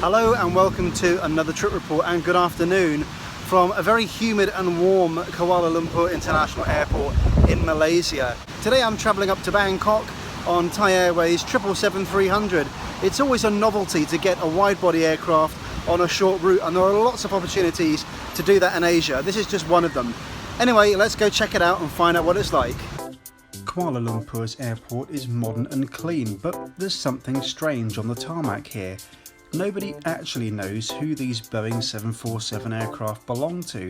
Hello and welcome to another trip report, and good afternoon from a very humid and warm Kuala Lumpur International Airport in Malaysia. Today I'm travelling up to Bangkok on Thai Airways 777-300. It's always a novelty to get a wide-body aircraft on a short route, and there are lots of opportunities to do that in Asia. This is just one of them. Anyway, let's go check it out and find out what it's like. Kuala Lumpur's airport is modern and clean, but there's something strange on the tarmac here. Nobody actually knows who these Boeing 747 aircraft belong to.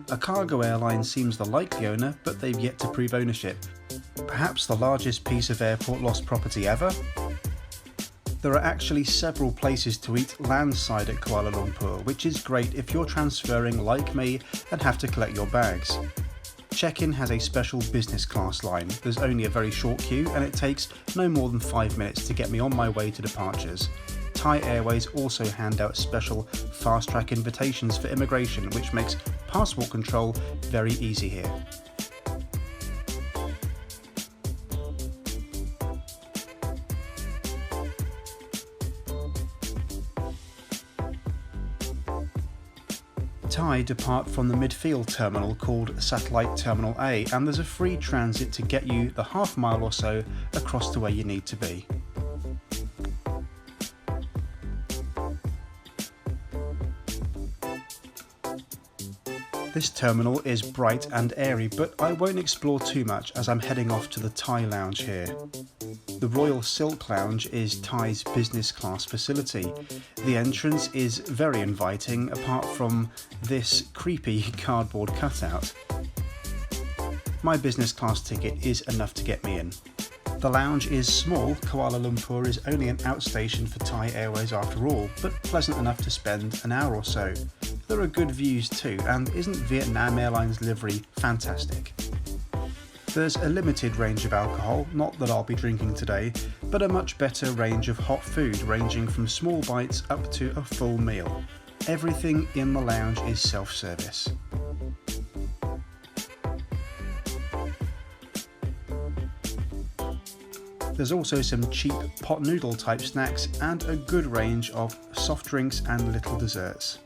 A cargo airline seems the likely owner, but they've yet to prove ownership. Perhaps the largest piece of airport lost property ever? There are actually several places to eat landside at Kuala Lumpur, which is great if you're transferring like me and have to collect your bags. Check-in has a special business class line. There's only a very short queue and it takes no more than 5 minutes to get me on my way to departures. Thai Airways also hand out special fast-track invitations for immigration, which makes passport control very easy here. Thai depart from the midfield terminal called Satellite Terminal A, and there's a free transit to get you the half mile or so across to where you need to be. This terminal is bright and airy, but I won't explore too much as I'm heading off to the Thai lounge here. The Royal Silk Lounge is Thai's business class facility. The entrance is very inviting, apart from this creepy cardboard cutout. My business class ticket is enough to get me in. The lounge is small. Kuala Lumpur is only an outstation for Thai Airways after all, but pleasant enough to spend an hour or so. There are good views too, and isn't Vietnam Airlines livery fantastic? There's a limited range of alcohol, not that I'll be drinking today, but a much better range of hot food ranging from small bites up to a full meal. Everything in the lounge is self-service. There's also some cheap pot noodle type snacks and a good range of soft drinks and little desserts.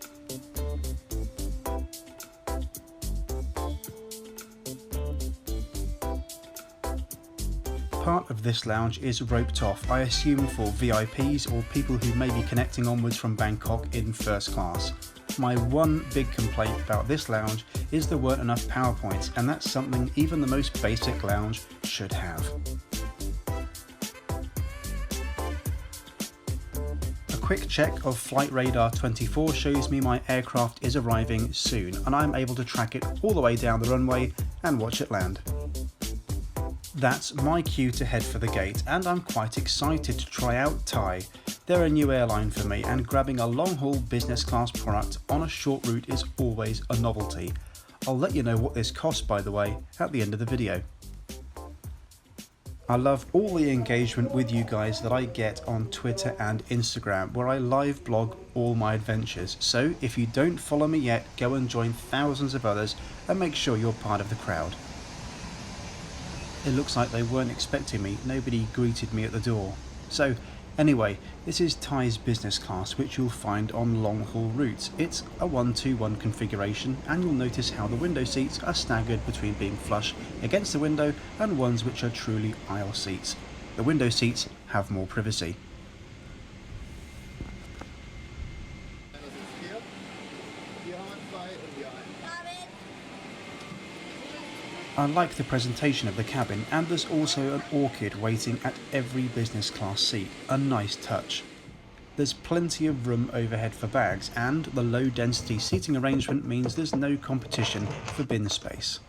Part of this lounge is roped off, I assume for VIPs or people who may be connecting onwards from Bangkok in first class. My one big complaint about this lounge is there weren't enough PowerPoints, and that's something even the most basic lounge should have. A quick check of Flight Radar 24 shows me my aircraft is arriving soon, and I'm able to track it all the way down the runway and watch it land. That's my cue to head for the gate, and I'm quite excited to try out Thai. They're a new airline for me, and grabbing a long-haul business class product on a short route is always a novelty. I'll let you know what this costs, by the way, at the end of the video. I love all the engagement with you guys that I get on Twitter and Instagram, where I live blog all my adventures. So if you don't follow me yet, go and join thousands of others and make sure you're part of the crowd. It looks like they weren't expecting me. Nobody greeted me at the door. So anyway, this is Thai's business class, which you'll find on long-haul routes. It's a 1-2-1 configuration, and you'll notice how the window seats are staggered between being flush against the window and ones which are truly aisle seats. The window seats have more privacy. I like the presentation of the cabin, and there's also an orchid waiting at every business class seat, a nice touch. There's plenty of room overhead for bags, and the low density seating arrangement means there's no competition for bin space.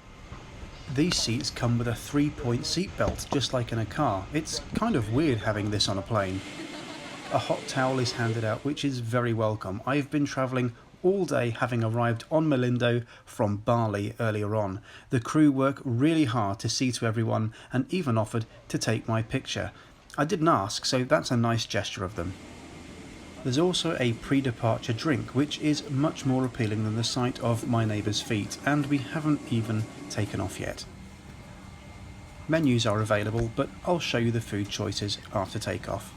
These seats come with a 3-point seat belt, just like in a car. It's kind of weird having this on a plane. A hot towel is handed out, which is very welcome. I've been travelling all day, having arrived on Malindo from Bali earlier on. The crew work really hard to see to everyone and even offered to take my picture. I didn't ask, so that's a nice gesture of them. There's also a pre-departure drink, which is much more appealing than the sight of my neighbour's feet, and we haven't even taken off yet. Menus are available, but I'll show you the food choices after takeoff.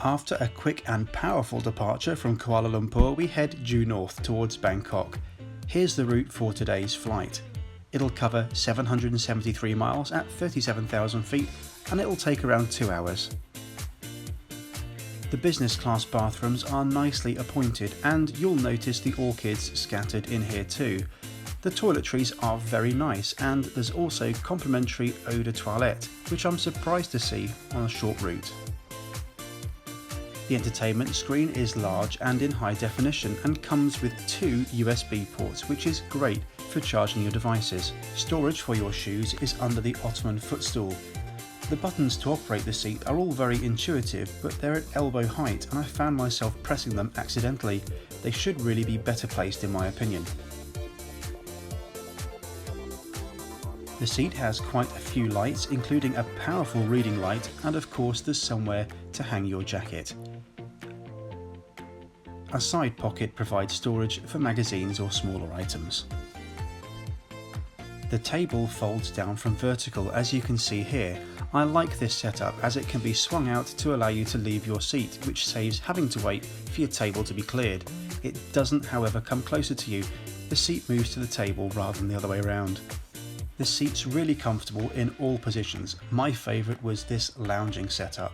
After a quick and powerful departure from Kuala Lumpur, we head due north towards Bangkok. Here's the route for today's flight. It'll cover 773 miles at 37,000 feet and it'll take around 2 hours. The business class bathrooms are nicely appointed and you'll notice the orchids scattered in here too. The toiletries are very nice and there's also complimentary eau de toilette, which I'm surprised to see on a short route. The entertainment screen is large and in high definition and comes with 2 USB ports, which is great for charging your devices. Storage for your shoes is under the ottoman footstool. The buttons to operate the seat are all very intuitive, but they're at elbow height and I found myself pressing them accidentally. They should really be better placed in my opinion. The seat has quite a few lights, including a powerful reading light, and of course there's somewhere to hang your jacket. A side pocket provides storage for magazines or smaller items. The table folds down from vertical, as you can see here. I like this setup as it can be swung out to allow you to leave your seat, which saves having to wait for your table to be cleared. It doesn't, however, come closer to you. The seat moves to the table rather than the other way around. The seat's really comfortable in all positions. My favourite was this lounging setup.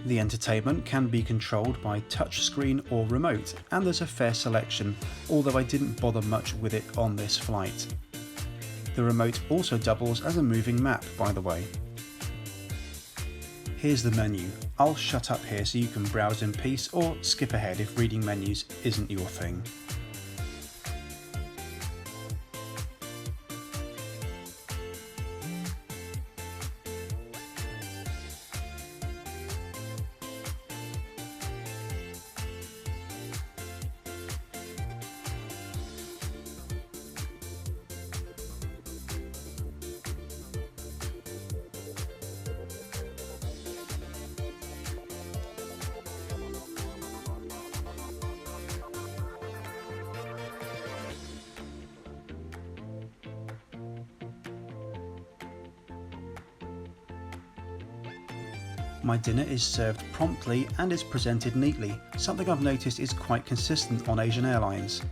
The entertainment can be controlled by touchscreen or remote, and there's a fair selection, although I didn't bother much with it on this flight. The remote also doubles as a moving map, by the way. Here's the menu. I'll shut up here so you can browse in peace or skip ahead if reading menus isn't your thing. My dinner is served promptly and is presented neatly, something I've noticed is quite consistent on Asian airlines.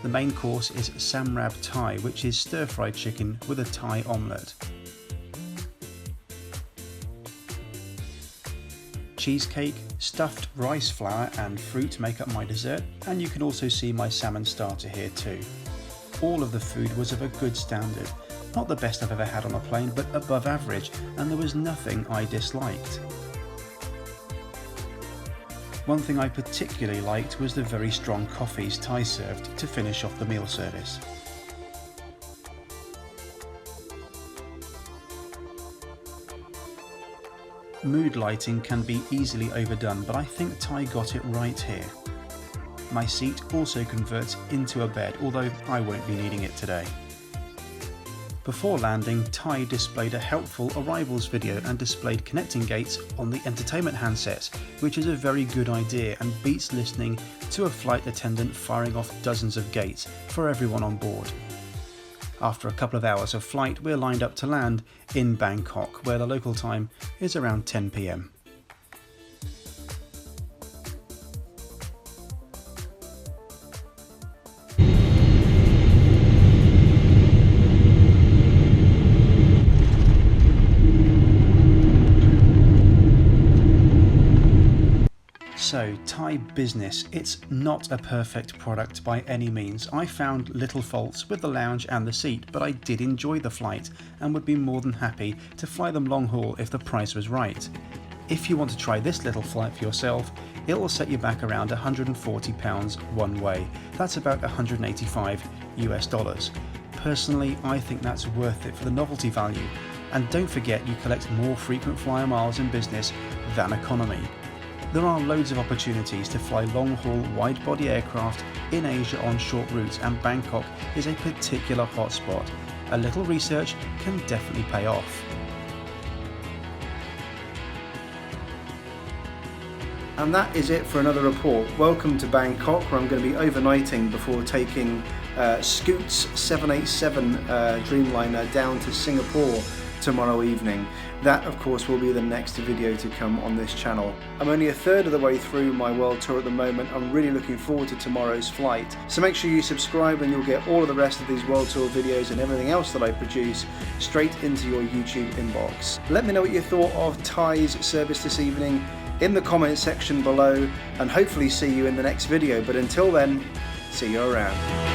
The main course is samrab Thai, which is stir-fried chicken with a Thai omelette. Cheesecake, stuffed rice flour and fruit make up my dessert, and you can also see my salmon starter here too. All of the food was of a good standard. Not the best I've ever had on a plane, but above average, and there was nothing I disliked. One thing I particularly liked was the very strong coffees Thai served to finish off the meal service. Mood lighting can be easily overdone, but I think Thai got it right here. My seat also converts into a bed, although I won't be needing it today. Before landing, Thai displayed a helpful arrivals video and displayed connecting gates on the entertainment handsets, which is a very good idea and beats listening to a flight attendant firing off dozens of gates for everyone on board. After a couple of hours of flight, we're lined up to land in Bangkok, where the local time is around 10 PM. So, Thai business, it's not a perfect product by any means. I found little faults with the lounge and the seat, but I did enjoy the flight and would be more than happy to fly them long haul if the price was right. If you want to try this little flight for yourself, it will set you back around £140 one way. That's about $185 US. Personally, I think that's worth it for the novelty value. And don't forget, you collect more frequent flyer miles in business than economy. There are loads of opportunities to fly long-haul wide-body aircraft in Asia on short routes, and Bangkok is a particular hotspot. A little research can definitely pay off. And that is it for another report. Welcome to Bangkok, where I'm going to be overnighting before taking Scoot's 787 Dreamliner down to Singapore tomorrow evening. That of course will be the next video to come on this channel. I'm only a third of the way through my world tour at the moment. I'm really looking forward to tomorrow's flight. So make sure you subscribe and you'll get all of the rest of these world tour videos and everything else that I produce straight into your YouTube inbox. Let me know what you thought of Thai's service this evening in the comment section below, and hopefully see you in the next video. But until then, see you around.